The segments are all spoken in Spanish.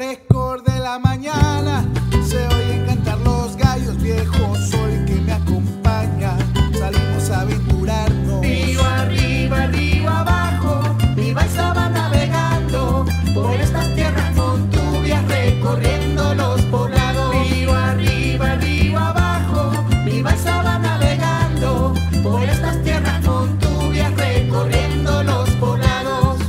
frescor de la mañana se oyen cantar los gallos, viejo sol que me acompaña. Salimos a aventurarnos. Río arriba, río abajo, mi balsa va navegando por estas tierras montubias, recorriendo los poblados. Río arriba, río abajo, mi balsa va navegando por estas tierras montubias, recorriendo los poblados.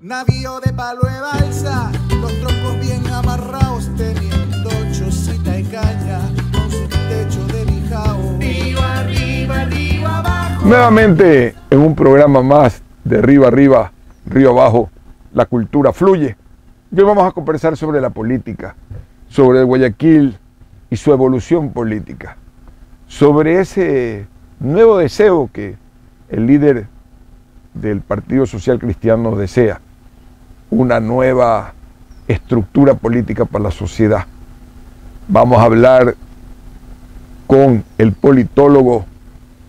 Navío de palo de balsa, los troncos bien amarrados, teniendo chocita de caña con su techo de bijao. Río arriba, río abajo. Nuevamente en un programa más de Río Arriba, Río Abajo, la cultura fluye. Y hoy vamos a conversar sobre la política, sobre Guayaquil y su evolución política, sobre ese nuevo deseo que el líder del Partido Social Cristiano desea, una nueva estructura política para la sociedad. Vamos a hablar con el politólogo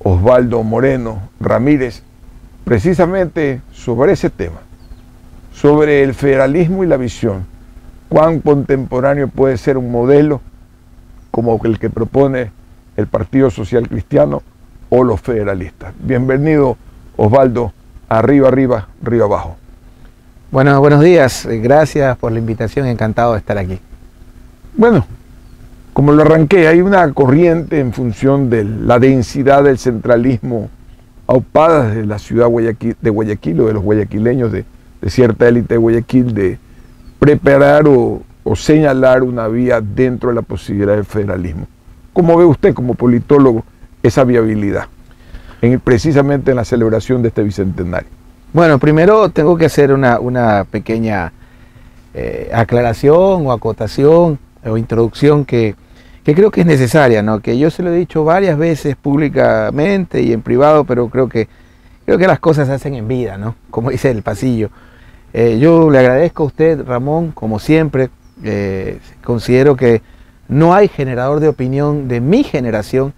Osvaldo Moreno Ramírez precisamente sobre ese tema, sobre el federalismo y la visión. Cuán contemporáneo puede ser un modelo como el que propone el Partido Social Cristiano o los federalistas. Bienvenido, Osvaldo, a Río Arriba, Río Abajo. Bueno, buenos días, gracias por la invitación, encantado de estar aquí. Bueno, como lo arranqué, hay una corriente en función de la densidad del centralismo aupada de la ciudad de Guayaquil o de los guayaquileños, de cierta élite de Guayaquil, de preparar o señalar una vía dentro de la posibilidad del federalismo. ¿Cómo ve usted como politólogo esa viabilidad precisamente en la celebración de este bicentenario? Bueno, primero tengo que hacer una pequeña aclaración o acotación o introducción que creo que es necesaria, ¿no? Que yo se lo he dicho varias veces públicamente y en privado, pero creo que las cosas se hacen en vida, ¿no? Como dice el pasillo. Yo le agradezco a usted, Ramón, como siempre. Considero que no hay generador de opinión de mi generación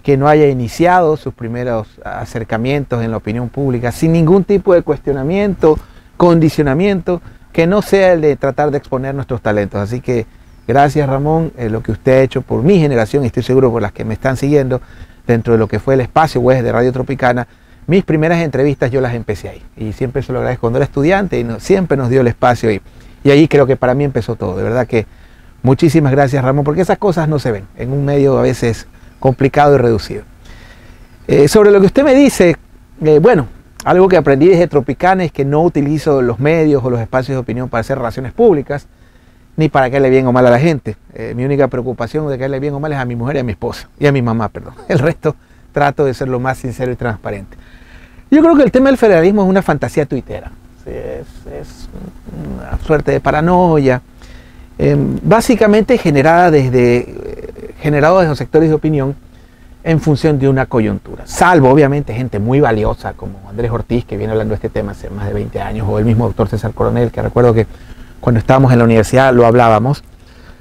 que no haya iniciado sus primeros acercamientos en la opinión pública sin ningún tipo de cuestionamiento, condicionamiento, que no sea el de tratar de exponer nuestros talentos. Así que gracias, Ramón, lo que usted ha hecho por mi generación, y estoy seguro por las que me están siguiendo, dentro de lo que fue el espacio web de Radio Tropicana. Mis primeras entrevistas yo las empecé ahí, y siempre se lo agradezco cuando era estudiante, y siempre nos dio el espacio ahí. Y ahí creo que para mí empezó todo. De verdad que muchísimas gracias, Ramón, porque esas cosas no se ven en un medio a veces complicado y reducido. Sobre lo que usted me dice, bueno, algo que aprendí desde Tropicana es que no utilizo los medios o los espacios de opinión para hacer relaciones públicas, ni para caerle bien o mal a la gente. Mi única preocupación de caerle bien o mal es a mi mujer y a mi esposa, y a mi mamá, perdón. El resto trato de ser lo más sincero y transparente. Yo creo que el tema del federalismo es una fantasía tuitera. Sí, es una suerte de paranoia, básicamente generado desde los sectores de opinión en función de una coyuntura, salvo obviamente gente muy valiosa como Andrés Ortiz, que viene hablando de este tema hace más de 20 años, o el mismo doctor César Coronel, que recuerdo que cuando estábamos en la universidad lo hablábamos.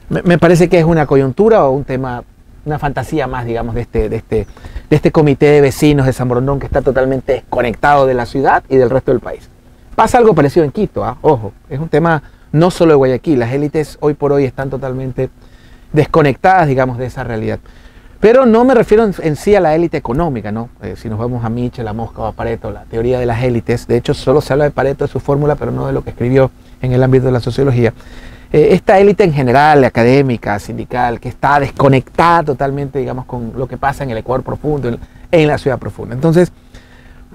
Me parece que es una coyuntura o un tema, una fantasía más, digamos, de este comité de vecinos de San Borondón que está totalmente desconectado de la ciudad y del resto del país. Pasa algo parecido en Quito, ojo, es un tema no solo de Guayaquil, las élites hoy por hoy están totalmente desconectadas, digamos, de esa realidad. Pero no me refiero en sí a la élite económica, ¿no? Si nos vamos a Mitchell, a Mosca o a Pareto, la teoría de las élites, de hecho solo se habla de Pareto, de su fórmula, pero no de lo que escribió en el ámbito de la sociología. Esta élite en general, académica, sindical, que está desconectada totalmente, digamos, con lo que pasa en el Ecuador profundo, en la ciudad profunda. Entonces,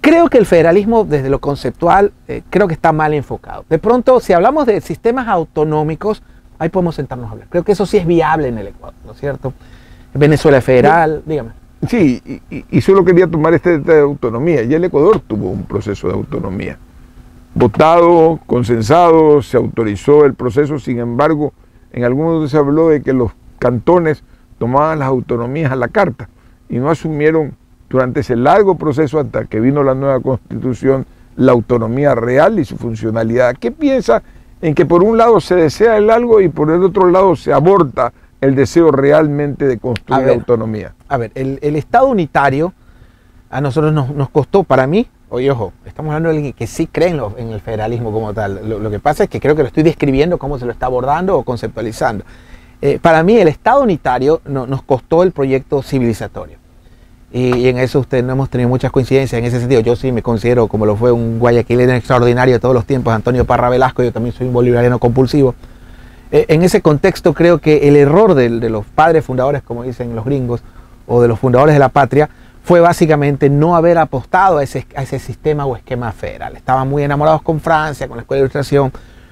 creo que el federalismo, desde lo conceptual, creo que está mal enfocado. De pronto, si hablamos de sistemas autonómicos, ahí podemos sentarnos a hablar. Creo que eso sí es viable en el Ecuador, ¿no es cierto? Venezuela federal, dígame. Sí, y solo quería tomar este de autonomía. Ya el Ecuador tuvo un proceso de autonomía. Votado, consensado, se autorizó el proceso, sin embargo, en algunos se habló de que los cantones tomaban las autonomías a la carta y no asumieron durante ese largo proceso hasta que vino la nueva constitución la autonomía real y su funcionalidad. ¿Qué piensa en que por un lado se desea el algo y por el otro lado se aborta el deseo realmente de construir autonomía? A ver, el Estado unitario a nosotros nos costó, para mí, oye, ojo, estamos hablando de alguien que sí cree en el federalismo como tal. Lo que pasa es que creo que lo estoy describiendo cómo se lo está abordando o conceptualizando. Para mí el Estado unitario nos costó el proyecto civilizatorio. Y en eso no hemos tenido muchas coincidencias en ese sentido. Yo sí me considero, como lo fue un guayaquileño extraordinario de todos los tiempos, Antonio Parra Velasco, yo también soy un bolivariano compulsivo. En ese contexto creo que el error de los padres fundadores, como dicen los gringos, o de los fundadores de la patria, fue básicamente no haber apostado a ese sistema o esquema federal. Estaban muy enamorados con Francia, con la Escuela de Ilustración,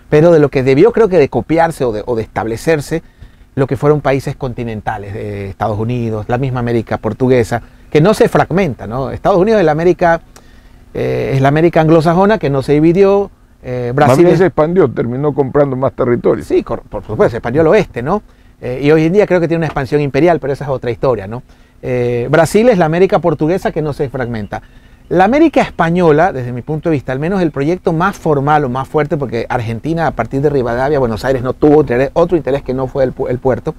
pero de lo que debió creo que de copiarse o de establecerse lo que fueron países continentales, de Estados Unidos, la misma América portuguesa, que no se fragmenta, ¿no? Estados Unidos es la América anglosajona que no se dividió. Brasil se expandió, terminó comprando más territorio. Sí, por supuesto, se expandió al oeste, ¿no? Y hoy en día creo que tiene una expansión imperial, pero esa es otra historia, ¿no? Brasil es la América portuguesa que no se fragmenta. La América española, desde mi punto de vista, al menos el proyecto más formal o más fuerte, porque Argentina a partir de Rivadavia, Buenos Aires no tuvo otro interés que no fue el puerto,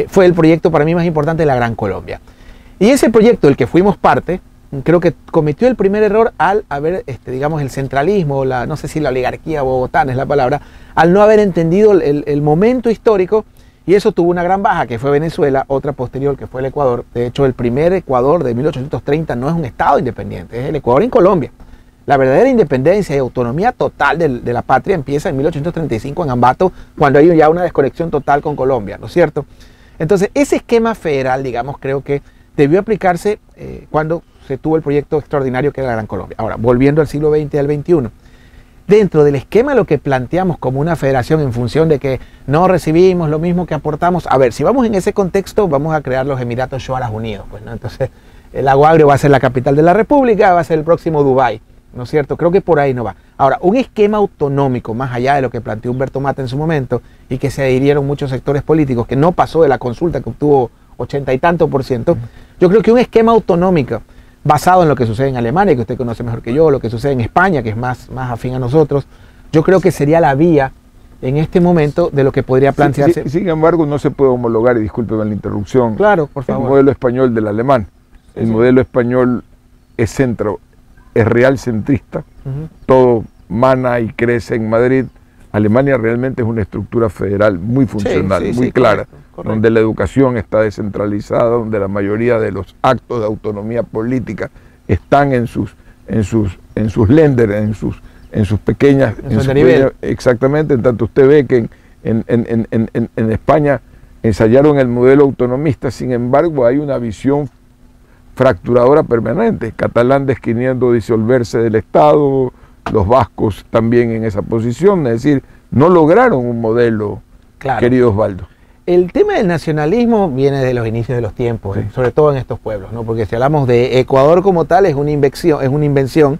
fue el proyecto para mí más importante de la Gran Colombia. Y ese proyecto, del que fuimos parte, creo que cometió el primer error al haber, digamos, el centralismo, no sé si la oligarquía bogotana es la palabra, al no haber entendido el momento histórico, y eso tuvo una gran baja, que fue Venezuela, otra posterior, que fue el Ecuador. De hecho, el primer Ecuador de 1830 no es un estado independiente, es el Ecuador en Colombia. La verdadera independencia y autonomía total de la patria empieza en 1835 en Ambato, cuando hay ya una desconexión total con Colombia, ¿no es cierto? Entonces, ese esquema federal, digamos, creo que debió aplicarse cuando se tuvo el proyecto extraordinario que era la Gran Colombia. Ahora, volviendo al siglo XX y al XXI, dentro del esquema lo que planteamos como una federación en función de que no recibimos lo mismo que aportamos, a ver, si vamos en ese contexto, vamos a crear los Emiratos Shoaras Unidos, pues, ¿no? Entonces, el Lago Agrio va a ser la capital de la República, va a ser el próximo Dubái, ¿no es cierto? Creo que por ahí no va. Ahora, un esquema autonómico, más allá de lo que planteó Humberto Mata en su momento, y que se adhirieron muchos sectores políticos, que no pasó de la consulta que obtuvo 80 y tanto %, yo creo que un esquema autonómico basado en lo que sucede en Alemania, que usted conoce mejor que yo, lo que sucede en España, que es más afín a nosotros, yo creo que sería la vía en este momento de lo que podría plantearse. Sin embargo, no se puede homologar, y discúlpeme la interrupción, claro, por favor, el modelo español del alemán. El modelo español es real centrista, todo mana y crece en Madrid. Alemania realmente es una estructura federal muy funcional, muy clara, correcto. Donde la educación está descentralizada, donde la mayoría de los actos de autonomía política están en sus Länder, en sus pequeñas... Exactamente, en tanto usted ve que en España ensayaron el modelo autonomista, sin embargo hay una visión fracturadora permanente, catalán queriendo disolverse del Estado, los vascos también en esa posición, es decir, no lograron un modelo, claro. Querido Osvaldo. El tema del nacionalismo viene de los inicios de los tiempos, sí. Sobre todo en estos pueblos, ¿no? Porque si hablamos de Ecuador como tal, es una invención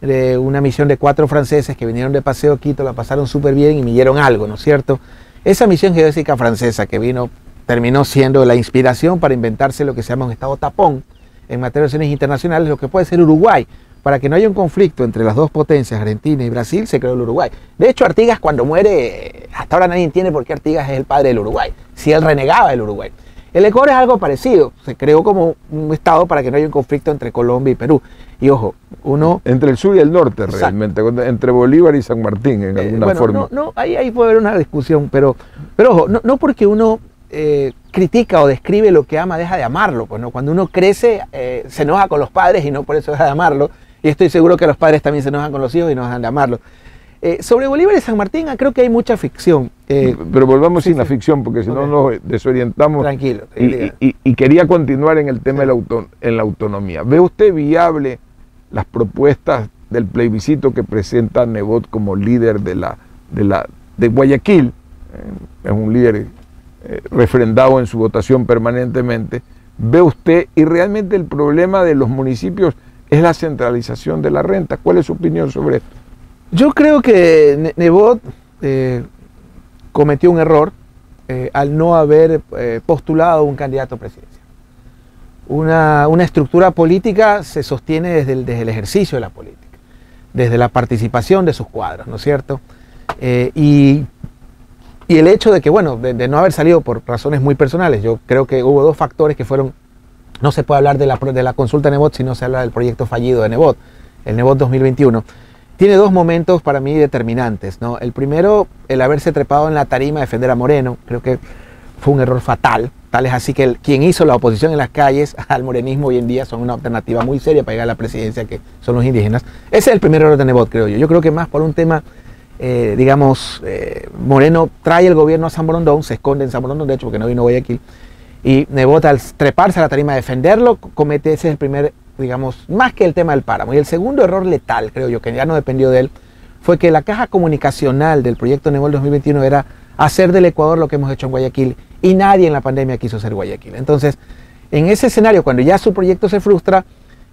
de una misión de 4 franceses que vinieron de paseo a Quito, la pasaron súper bien y midieron algo, ¿no es cierto? Esa misión geodésica francesa que terminó siendo la inspiración para inventarse lo que se llama un estado tapón en materia de relaciones internacionales, lo que puede ser Uruguay. Para que no haya un conflicto entre las dos potencias, Argentina y Brasil, se creó el Uruguay. De hecho, Artigas cuando muere, hasta ahora nadie entiende por qué Artigas es el padre del Uruguay, si él renegaba del Uruguay. El Ecuador es algo parecido, se creó como un estado para que no haya un conflicto entre Colombia y Perú. Y ojo, entre el sur y el norte, exacto. Realmente, entre Bolívar y San Martín, en alguna forma. Ahí puede haber una discusión, pero ojo, no porque uno critica o describe lo que ama, deja de amarlo. Pues, ¿no? Cuando uno crece, se enoja con los padres y no por eso deja de amarlo. Y estoy seguro que los padres también se enojan con los hijos y no dejan de amarlo. Sobre Bolívar y San Martín, creo que hay mucha ficción. Pero volvamos sin la ficción, porque si no nos desorientamos. Tranquilo. Y quería continuar en el tema de la autonomía. ¿Ve usted viable las propuestas del plebiscito que presenta Nebot como líder de Guayaquil? Es un líder refrendado en su votación permanentemente. ¿Ve usted, y realmente el problema de los municipios es la centralización de la renta? ¿Cuál es su opinión sobre esto? Yo creo que Nebot cometió un error al no haber postulado un candidato a presidencia. Una estructura política se sostiene desde el ejercicio de la política, desde la participación de sus cuadros, ¿no es cierto? Y el hecho de que, bueno, de no haber salido por razones muy personales, yo creo que hubo 2 factores que fueron. No se puede hablar de la consulta de Nebot si no se habla del proyecto fallido de Nebot. el Nebot 2021, tiene dos momentos para mí determinantes, ¿no? El primero, el haberse trepado en la tarima a defender a Moreno, creo que fue un error fatal. Tal es así que quien hizo la oposición en las calles al morenismo hoy en día son una alternativa muy seria para llegar a la presidencia, que son los indígenas. Ese es el primer error de Nebot, creo yo. Yo creo que más por un tema, Moreno trae el gobierno a San Borondón, se esconde en San Borondón, de hecho, porque no vino a Guayaquil, y Nebot, al treparse a la tarima a defenderlo, comete ese es el primer, digamos, más que el tema del páramo. Y el segundo error letal, creo yo, que ya no dependió de él, fue que la caja comunicacional del proyecto Nebot 2021 era hacer del Ecuador lo que hemos hecho en Guayaquil, y nadie en la pandemia quiso ser Guayaquil. Entonces, en ese escenario, cuando ya su proyecto se frustra,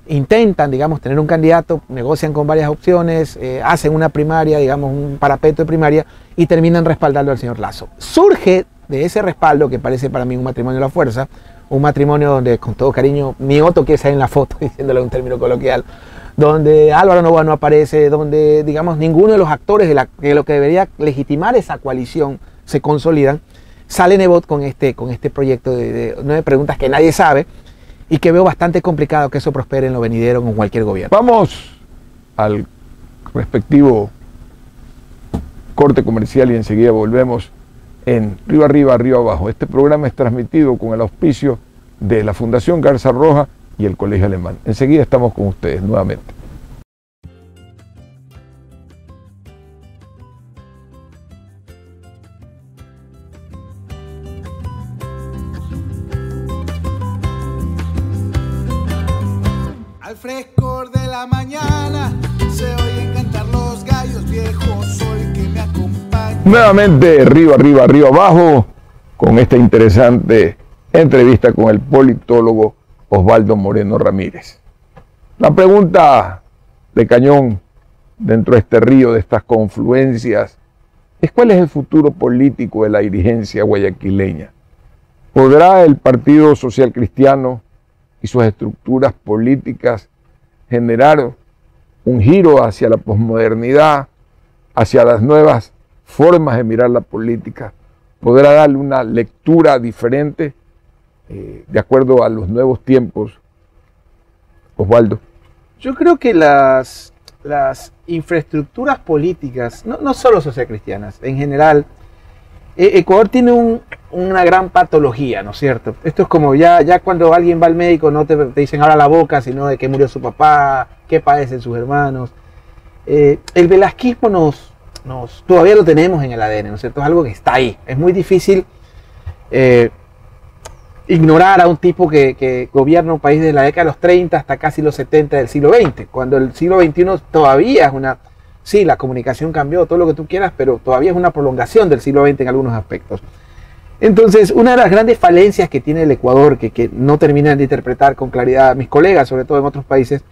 intentan, digamos, tener un candidato, negocian con varias opciones, hacen una primaria, digamos, un parapeto de primaria, y terminan respaldando al señor Lasso. Surge de ese respaldo, que parece para mí un matrimonio a la fuerza, un matrimonio donde, con todo cariño, mi Otto quiere salir en la foto, diciéndole un término coloquial, donde Álvaro Noboa no aparece, donde, digamos, ninguno de los actores de lo que debería legitimar esa coalición se consolidan. Sale Nebot con este proyecto de 9 preguntas que nadie sabe y que veo bastante complicado que eso prospere en lo venidero con cualquier gobierno. Vamos al respectivo corte comercial y enseguida volvemos en Río Arriba, Río Abajo. Este programa es transmitido con el auspicio de la Fundación Garza Roja y el Colegio Alemán. Enseguida estamos con ustedes nuevamente. Al frescor de la mañana se oyen cantar los gallos viejos, soy que me acompaña. Nuevamente Río Arriba, Río Abajo, con esta interesante entrevista con el politólogo Osvaldo Moreno Ramírez. La pregunta de cañón dentro de este río, de estas confluencias, es cuál es el futuro político de la dirigencia guayaquileña. ¿Podrá el Partido Social Cristiano y sus estructuras políticas generar un giro hacia la posmodernidad, hacia las nuevas formas de mirar la política? ¿Podrá darle una lectura diferente de acuerdo a los nuevos tiempos, Osvaldo? Yo creo que las infraestructuras políticas, no solo socialcristianas, en general, Ecuador tiene una gran patología, ¿no es cierto? Esto es como ya cuando alguien va al médico no te dicen ahora la boca, sino de que murió su papá, qué padecen sus hermanos. El velasquismo todavía lo tenemos en el ADN, ¿no es cierto? Es algo que está ahí. Es muy difícil ignorar a un tipo que gobierna un país desde la década de los 30 hasta casi los 70 del siglo XX, cuando el siglo XXI todavía es una... Sí, la comunicación cambió, todo lo que tú quieras, pero todavía es una prolongación del siglo XX en algunos aspectos. Entonces, una de las grandes falencias que tiene el Ecuador, que no terminan de interpretar con claridad mis colegas, sobre todo en otros países,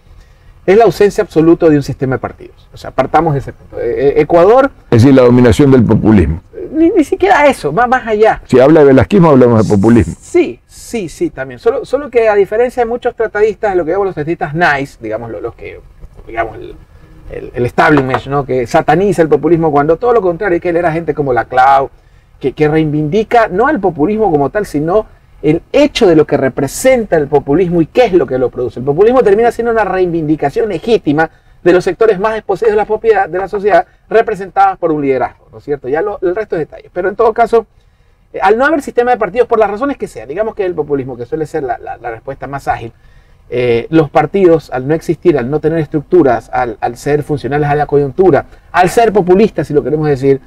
es la ausencia absoluta de un sistema de partidos. O sea, partamos de ese punto. Ecuador... Es decir, la dominación del populismo. Ni siquiera eso, va más allá. Si habla de velasquismo, hablamos de populismo. Sí, también. Solo que a diferencia de muchos tratadistas, lo que llamamos los tratadistas nice, digamos, los que, digamos, el establishment, ¿no? Que sataniza el populismo, cuando todo lo contrario, hay que leer a gente como Laclau, que reivindica no al populismo como tal, sino el hecho de lo que representa el populismo y qué es lo que lo produce. El populismo termina siendo una reivindicación legítima de los sectores más desposeídos de la propiedad de la sociedad, representadas por un liderazgo, ¿no es cierto? Ya el resto es detalle. Pero en todo caso, al no haber sistema de partidos, por las razones que sean, digamos que el populismo, que suele ser la respuesta más ágil, los partidos, al no existir, al no tener estructuras, al ser funcionales a la coyuntura, al ser populistas, si lo queremos decir,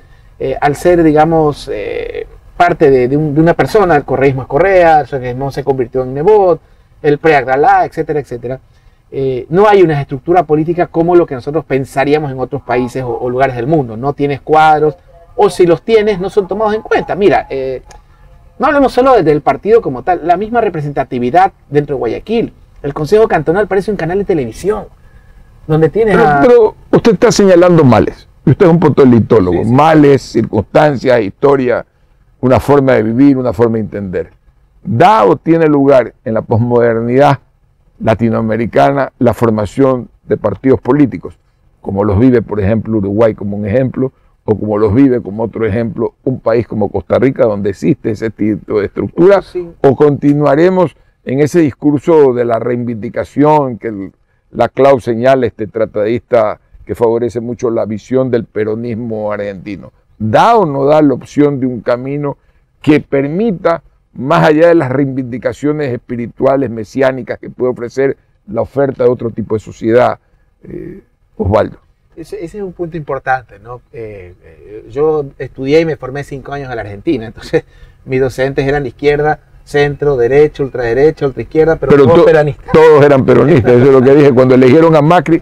al ser, digamos, parte de una persona, el correísmo es Correa, el socialismo se convirtió en Nebot, el PRE-Agdalá, etcétera, etcétera. No hay una estructura política como lo que nosotros pensaríamos en otros países o lugares del mundo. No tienes cuadros, o si los tienes, no son tomados en cuenta. Mira, no hablemos solo del partido como tal, la misma representatividad dentro de Guayaquil. El Consejo Cantonal parece un canal de televisión, donde tienes pero usted está señalando males. Usted es un politólogo. Sí. Males, circunstancias, historia, una forma de vivir, una forma de entender. ¿Da o tiene lugar en la posmodernidad latinoamericana la formación de partidos políticos, como los vive, por ejemplo, Uruguay como un ejemplo, o como los vive como otro ejemplo un país como Costa Rica, donde existe ese tipo de estructura? Sí. ¿O continuaremos en ese discurso de la reivindicación, que la Clau señala, este tratadista que favorece mucho la visión del peronismo argentino? ¿Da o no da la opción de un camino que permita, más allá de las reivindicaciones espirituales, mesiánicas que puede ofrecer la oferta de otro tipo de sociedad, Osvaldo? Ese es un punto importante, ¿no? Yo estudié y me formé 5 años en la Argentina, entonces mis docentes eran de izquierda, centro, derecha, ultraizquierda, pero todos peronistas. Todos eran peronistas, eso es lo que dije. Cuando eligieron a Macri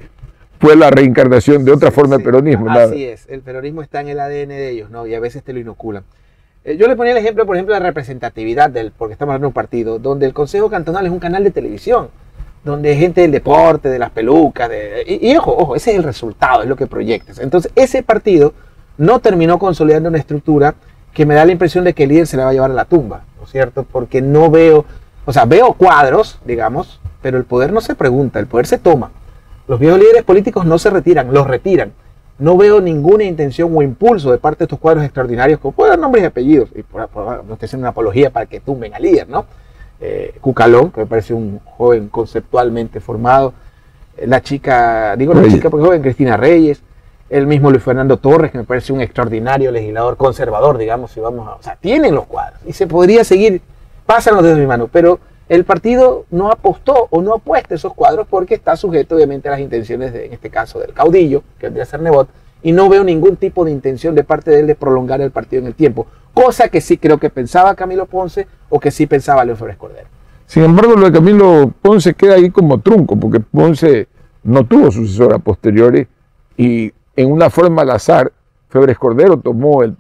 fue la reencarnación de otra forma de peronismo. Así es, el peronismo está en el ADN de ellos, ¿no? Y a veces te lo inoculan. Yo le ponía el ejemplo, por ejemplo, de la representatividad porque estamos hablando de un partido, donde el Consejo Cantonal es un canal de televisión, donde hay gente del deporte, de las pelucas, y ojo, ese es el resultado, es lo que proyectas. Entonces, ese partido no terminó consolidando una estructura que me da la impresión de que el líder se la va a llevar a la tumba, ¿no es cierto? Porque no veo, veo cuadros, digamos, pero el poder no se pregunta, el poder se toma. Los viejos líderes políticos no se retiran, los retiran. No veo ninguna intención o impulso de parte de estos cuadros extraordinarios, como puedo dar nombres y apellidos, y no estoy haciendo una apología para que tumben al líder, ¿no? Cucalón, que me parece un joven conceptualmente formado, la chica porque joven, Cristina Reyes, el mismo Luis Fernando Torres, que me parece un extraordinario legislador conservador, digamos, si vamos a... O sea, tienen los cuadros, y se podría seguir, pasan los dedos de mi mano, pero el partido no apostó o no apuesta esos cuadros porque está sujeto obviamente a las intenciones, en este caso, del caudillo, que vendría a ser Nebot, y no veo ningún tipo de intención de parte de él de prolongar el partido en el tiempo, cosa que sí creo que pensaba Camilo Ponce o que sí pensaba León Febres Cordero. Sin embargo, lo de Camilo Ponce queda ahí como trunco, porque Ponce no tuvo sucesor a posteriori y en una forma al azar, Febres Cordero tomó el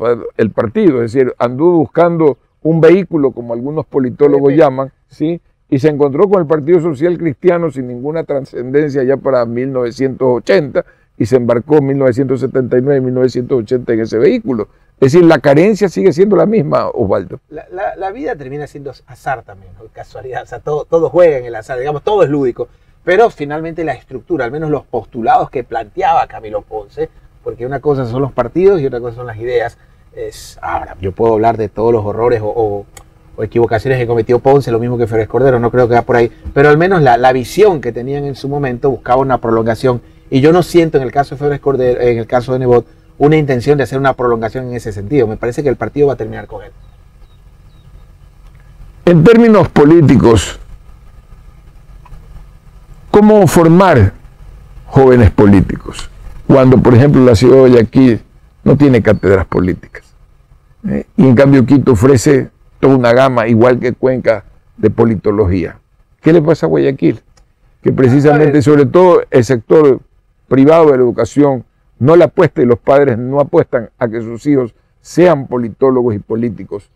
partido, es decir, anduvo buscando un vehículo, como algunos politólogos llaman, ¿sí? Y se encontró con el Partido Social Cristiano sin ninguna trascendencia ya para 1980 y se embarcó en 1979 y 1980 en ese vehículo. Es decir, la carencia sigue siendo la misma, Osvaldo. La vida termina siendo azar también, ¿no? Casualidad, o sea, todo juega en el azar, digamos, todo es lúdico, pero finalmente la estructura, al menos los postulados que planteaba Camilo Ponce, porque una cosa son los partidos y otra cosa son las ideas. Ahora, yo puedo hablar de todos los horrores o equivocaciones que cometió Ponce, lo mismo que Febres Cordero, no creo que va por ahí, pero al menos la visión que tenían en su momento buscaba una prolongación, y yo no siento en el caso de Febres Cordero, en el caso de Nebot, una intención de hacer una prolongación en ese sentido. Me parece que el partido va a terminar con él. En términos políticos, ¿cómo formar jóvenes políticos? Cuando, por ejemplo, la ciudad de Guayaquil no tiene cátedras políticas. Y en cambio Quito ofrece toda una gama, igual que Cuenca, de politología. ¿Qué le pasa a Guayaquil? Que precisamente, sobre todo, el sector privado de la educación no le apuesta y los padres no apuestan a que sus hijos sean politólogos y políticos.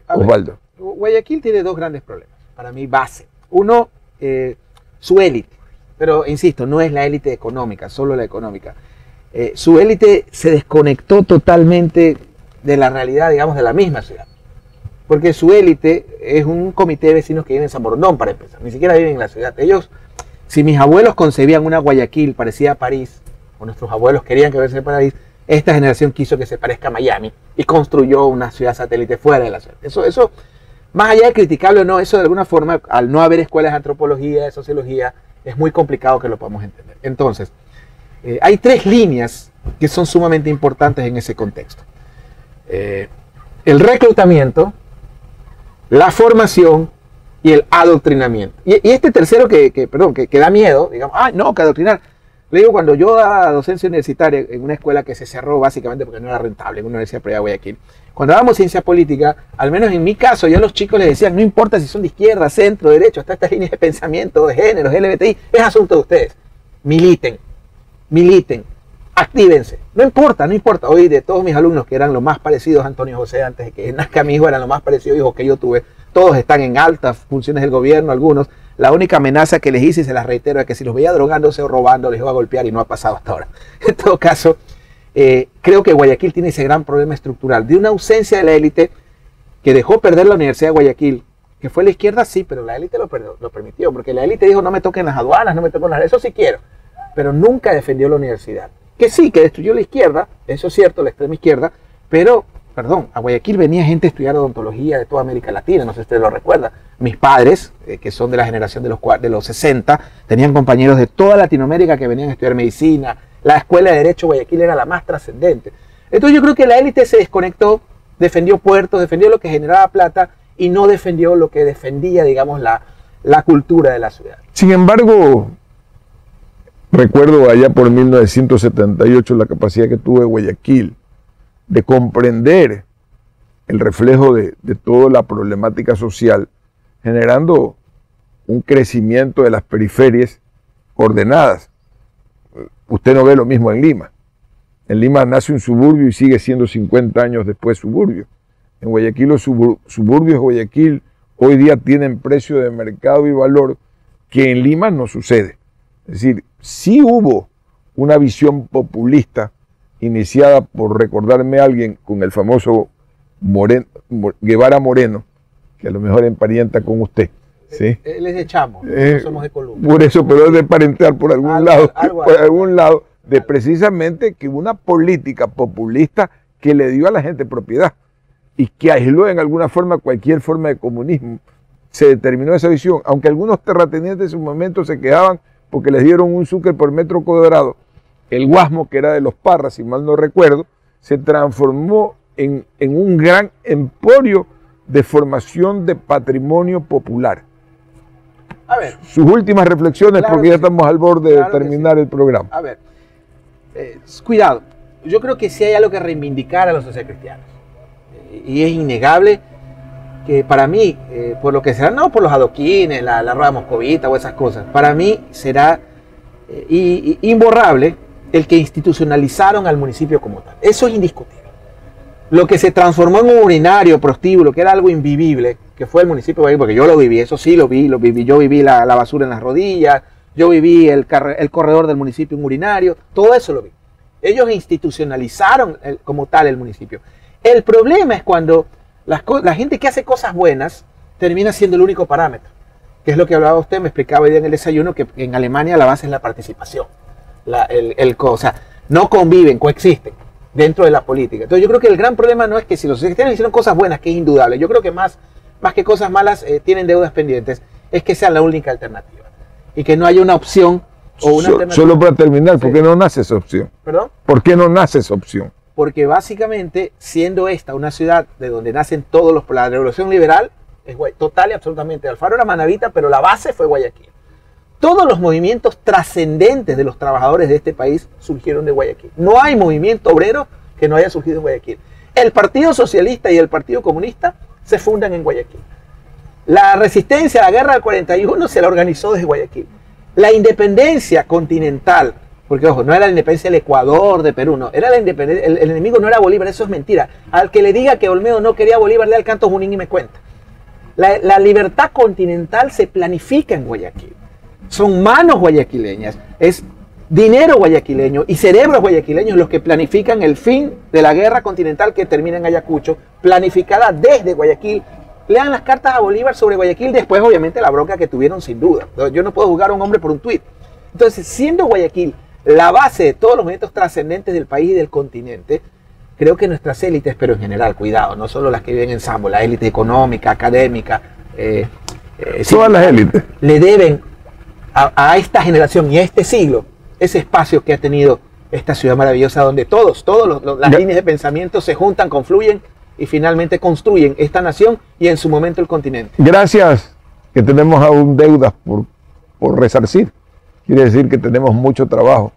Osvaldo. Guayaquil tiene dos grandes problemas, para mí base. Uno, su élite, pero insisto, no es la élite económica, solo la económica. Su élite se desconectó totalmente de la realidad, digamos, de la misma ciudad. Porque su élite es un comité de vecinos que vive en San Borondón, para empezar. Ni siquiera viven en la ciudad. Ellos, si mis abuelos concebían una Guayaquil parecida a París, o nuestros abuelos querían que fuese París, esta generación quiso que se parezca a Miami y construyó una ciudad satélite fuera de la ciudad. Eso, más allá de criticarlo o no, eso de alguna forma, al no haber escuelas de antropología, de sociología, es muy complicado que lo podamos entender. Entonces, hay tres líneas que son sumamente importantes en ese contexto. El reclutamiento, la formación y el adoctrinamiento. Y este tercero que da miedo, digamos, no, que adoctrinar. Le digo, cuando yo daba docencia universitaria en una escuela que se cerró básicamente porque no era rentable, en una universidad privada de Guayaquil, cuando dábamos ciencia política, al menos en mi caso, ya los chicos les decían, no importa si son de izquierda, centro, derecho, hasta estas líneas de pensamiento, de géneros, LGBTI, es asunto de ustedes. Militen, actívense. No importa. Hoy de todos mis alumnos que eran los más parecidos a Antonio José antes de que nazca mi hijo, eran los más parecidos hijos que yo tuve, todos están en altas funciones del gobierno, algunos. La única amenaza que les hice, y se las reitero, es que si los veía drogándose o robando, les iba a golpear, y no ha pasado hasta ahora. En todo caso, creo que Guayaquil tiene ese gran problema estructural de una ausencia de la élite que dejó perder la Universidad de Guayaquil, que fue la izquierda, sí, pero la élite lo permitió, porque la élite dijo, no me toquen las aduanas, no me toquen eso sí quiero, pero nunca defendió la universidad. Que sí, que destruyó la izquierda, eso es cierto, la extrema izquierda, pero a Guayaquil venía gente a estudiar odontología de toda América Latina, no sé si ustedes lo recuerdan. Mis padres, que son de la generación de los 60, tenían compañeros de toda Latinoamérica que venían a estudiar medicina. La escuela de Derecho de Guayaquil era la más trascendente. Entonces yo creo que la élite se desconectó, defendió puertos, defendió lo que generaba plata y no defendió lo que defendía, digamos, la cultura de la ciudad. Sin embargo, recuerdo allá por 1978 la capacidad que tuve Guayaquil de comprender el reflejo de toda la problemática social, generando un crecimiento de las periferias ordenadas. Usted no ve lo mismo en Lima. En Lima nace un suburbio y sigue siendo 50 años después suburbio. En Guayaquil los suburbios de Guayaquil hoy día tienen precio de mercado y valor que en Lima no sucede. Es decir, sí hubo una visión populista iniciada por, recordarme a alguien, con el famoso Guevara Moreno, que a lo mejor emparenta con usted. ¿Sí? Él es de Chamo, nosotros somos de Colombia. Por eso, pero es de parentear por algún lado, de precisamente que una política populista que le dio a la gente propiedad y que aisló en alguna forma cualquier forma de comunismo. Se determinó esa visión, aunque algunos terratenientes en su momento se quejaban porque les dieron un sucre por metro cuadrado. El Guasmo, que era de los Parras, si mal no recuerdo, se transformó en un gran emporio de formación de patrimonio popular. A ver, sus últimas reflexiones, claro, porque ya estamos al borde de terminar el programa. A ver, cuidado, yo creo que sí hay algo que reivindicar a los socialcristianos. Y es innegable que para mí, por lo que será, no por los adoquines, la rueda moscovita o esas cosas, para mí será imborrable el que institucionalizaron al municipio como tal. Eso es indiscutible. Lo que se transformó en un urinario, prostíbulo, que era algo invivible, que fue el municipio de Guayaquil, porque yo lo viví, eso sí lo viví, yo viví la basura en las rodillas, yo viví el corredor del municipio, un urinario, todo eso lo vi. Ellos institucionalizaron como tal el municipio. El problema es cuando la gente que hace cosas buenas termina siendo el único parámetro, que es lo que hablaba usted, me explicaba hoy día en el desayuno, que en Alemania la base es la participación. O sea, no conviven, coexisten dentro de la política. Entonces yo creo que el gran problema no es que si los cristianos hicieron cosas buenas, que es indudable, yo creo que más que cosas malas tienen deudas pendientes, es que sea la única alternativa y que no haya una opción o una alternativa. Solo para terminar, ¿por qué no nace esa opción? ¿Perdón? ¿Por qué no nace esa opción? Porque básicamente, siendo esta una ciudad de donde nacen todos la revolución liberal, es total y absolutamente. Alfaro era manabita, pero la base fue Guayaquil. Todos los movimientos trascendentes de los trabajadores de este país surgieron de Guayaquil. No hay movimiento obrero que no haya surgido en Guayaquil. El Partido Socialista y el Partido Comunista se fundan en Guayaquil. La resistencia a la guerra del 41 se la organizó desde Guayaquil. La independencia continental, porque ojo, no era la independencia del Ecuador, de Perú, no, era la independencia, el enemigo no era Bolívar, eso es mentira. Al que le diga que Olmedo no quería a Bolívar, le da el canto Junín y me cuenta. La libertad continental se planifica en Guayaquil. Son manos guayaquileñas, es dinero guayaquileño y cerebros guayaquileños los que planifican el fin de la guerra continental que termina en Ayacucho, planificada desde Guayaquil. Lean las cartas a Bolívar sobre Guayaquil, después obviamente la bronca que tuvieron sin duda. Yo no puedo juzgar a un hombre por un tuit. Entonces, siendo Guayaquil la base de todos los movimientos trascendentes del país y del continente, creo que nuestras élites, pero en general, cuidado, no solo las que viven en Sambo, la élite económica, académica, todas las élites, le deben a esta generación y a este siglo ese espacio que ha tenido esta ciudad maravillosa donde todas las líneas de pensamiento se juntan, confluyen y finalmente construyen esta nación y en su momento el continente. Gracias, que tenemos aún deudas por resarcir. Quiere decir que tenemos mucho trabajo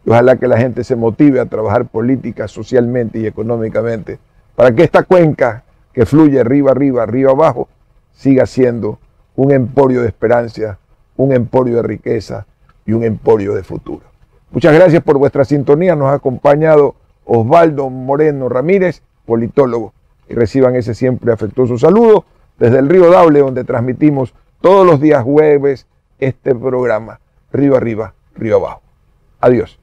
y ojalá que la gente se motive a trabajar política, socialmente y económicamente para que esta cuenca que fluye arriba, abajo, siga siendo un emporio de esperanza, un emporio de riqueza y un emporio de futuro. Muchas gracias por vuestra sintonía. Nos ha acompañado Osvaldo Moreno Ramírez, politólogo. Y reciban ese siempre afectuoso saludo desde el Río Daule, donde transmitimos todos los días jueves este programa. Río arriba, río abajo. Adiós.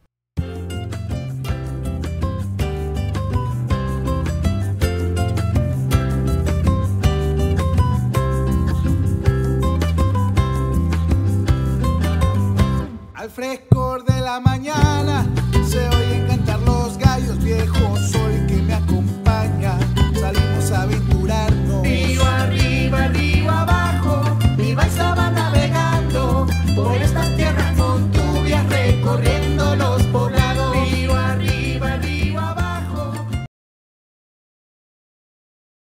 Al fresco